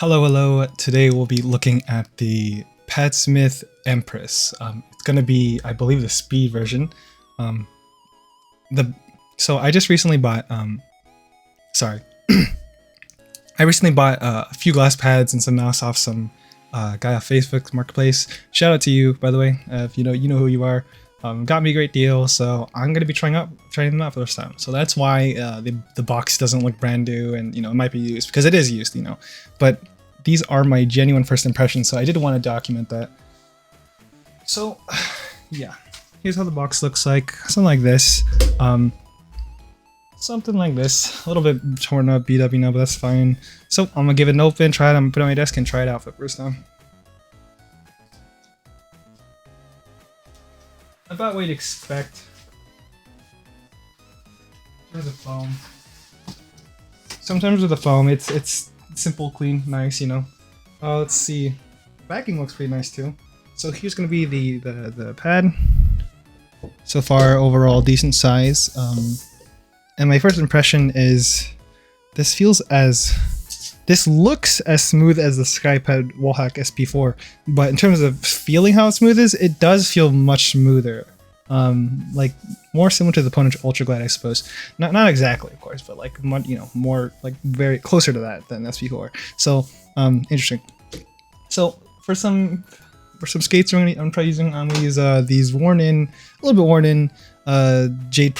Hello, hello. Today we'll be looking at the Padsmith Empress. It's gonna be, I believe, the speed version. Um, so I just recently bought. Sorry, I recently bought a few glass pads and some mouse off some guy off Facebook Marketplace. Shout out to you, by the way. If you know who you are. Got me a great deal, so I'm gonna be trying them out for this time. So that's why the box doesn't look brand new, and it might be used because it is used, But these are my genuine first impressions, so I did want to document that. So yeah, here's how the box looks like. Something like this. Something like this. A little bit torn up, beat up, but that's fine. So I'm gonna give it an open, try it. I'm gonna put it on my desk and try it out for the first time. About what you'd expect. There's a foam. Sometimes with the foam, it's simple, clean, nice, let's see. Backing looks pretty nice too. So here's gonna be the pad. So far, overall decent size. And my first impression is this looks as smooth as the SkyPad Wallhack SP4, but in terms of feeling how smooth it is, it does feel much smoother. Like more similar to the Ponage Ultra Glide, I suppose. Not exactly, of course, but like more like very closer to that than SP4. So interesting. So for some skates, I'm gonna use these a little bit worn in Jade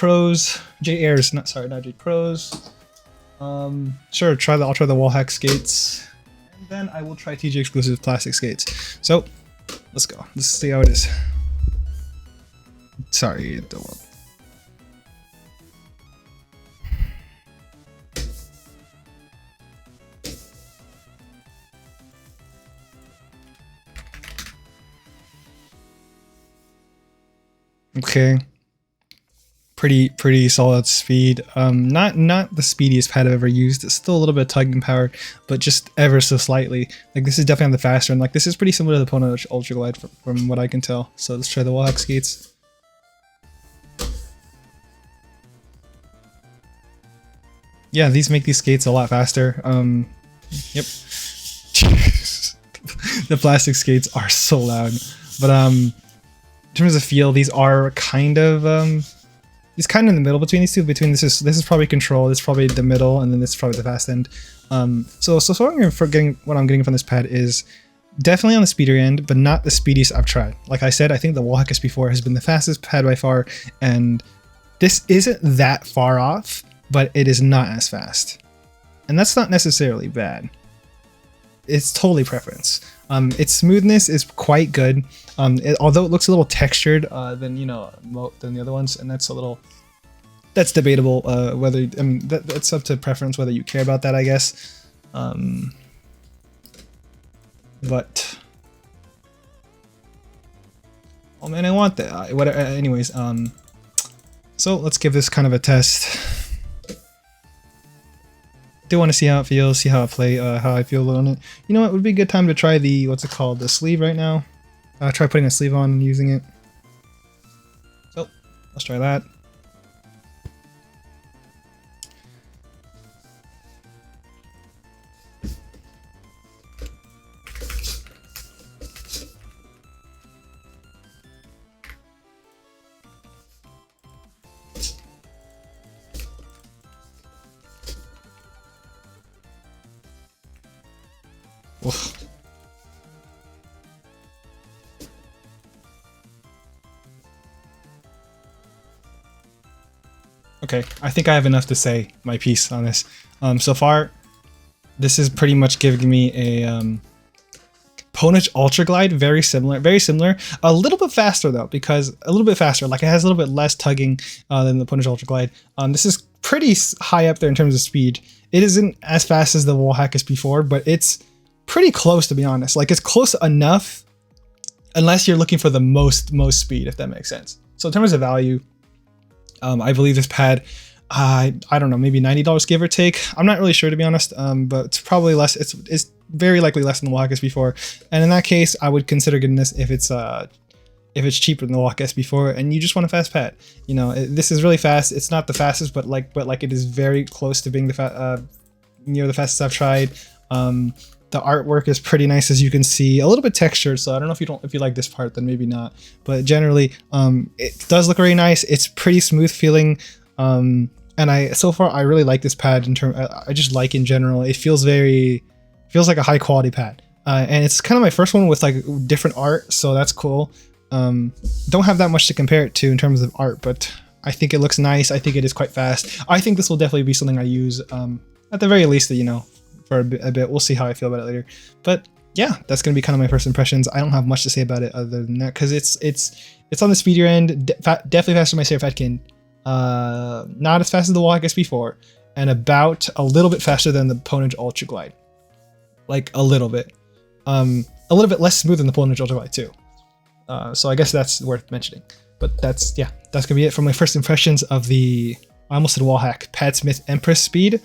Airs, not Jade Pros. Sure, I'll try the Wallhack skates, and then I will try TJ exclusive plastic skates. So let's go. Let's see how it is. Sorry, okay. Pretty solid speed. Not the speediest pad I've ever used. It's still a little bit of tugging power, but just ever so slightly. Like this is definitely on the faster end. Like this is pretty similar to the Ponage Ultra Glide from what I can tell. So let's try the Wallhack skates. Yeah, these make these skates a lot faster. Yep. The plastic skates are so loud, but in terms of feel, these are kind of it's kind of in the middle between these two. This is probably control. This is probably the middle, and then this is probably the fast end. So what I'm getting from this pad is definitely on the speedier end, but not the speediest I've tried. Like I said, I think the Wallhack SP4 has been the fastest pad by far, and this isn't that far off, but it is not as fast. And that's not necessarily bad. It's totally preference. Its smoothness is quite good. Although it looks a little textured than the other ones, and that's debatable. That's up to preference whether you care about that, I guess. But oh man, I want that. Anyways, so let's give this kind of a test. Do want to see how it feels, see how I feel on it. You know what? Would be a good time to try the the sleeve right now. Try putting a sleeve on and using it. So let's try that. Oof. Okay, I think I have enough to say my piece on this. So far, this is pretty much giving me a Ponage Ultra Glide, very similar, a little bit faster though, because like it has a little bit less tugging than the Ponage Ultra Glide. This is pretty high up there in terms of speed. It isn't as fast as the Wallhack SP4, but it's pretty close, to be honest. Like it's close enough, unless you're looking for the most speed, if that makes sense. So in terms of value, I believe this pad, I don't know, maybe $90 give or take. I'm not really sure, to be honest, but it's probably less. It's very likely less than the Wallhack SP4, and in that case, I would consider getting this if it's cheaper than the Wallhack SP4 and you just want a fast pad. This is really fast. It's not the fastest, but it is very close to being near the fastest I've tried. The artwork is pretty nice, as you can see, a little bit textured. So I don't know if you like this part, then maybe not. But generally, it does look very nice. It's pretty smooth feeling. And so far I really like this pad in term. I just like in general. It feels like a high quality pad. And it's kind of my first one with like different art, so that's cool. Don't have that much to compare it to in terms of art, but I think it looks nice. I think it is quite fast. I think this will definitely be something I use at the very least, for a bit. We'll see how I feel about it later. But yeah, that's gonna be kind of my first impressions. I don't have much to say about it other than that, because it's on the speedier end. Definitely faster than my Seraph Fetkin. Not as fast as the wall hack SP4, and about a little bit faster than the Ponage Ultra Glide. Like a little bit less smooth than the Ponage Ultra Glide too. So I guess that's worth mentioning. But that's gonna be it for my first impressions of the, I almost said wall hack, Padsmith Empress speed.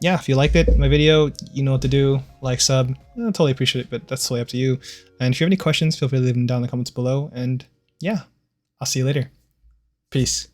Yeah, if you liked it, my video, you know what to do. Like, sub, I totally appreciate it, but that's totally up to you. And if you have any questions, feel free to leave them down in the comments below. And yeah, I'll see you later. Peace.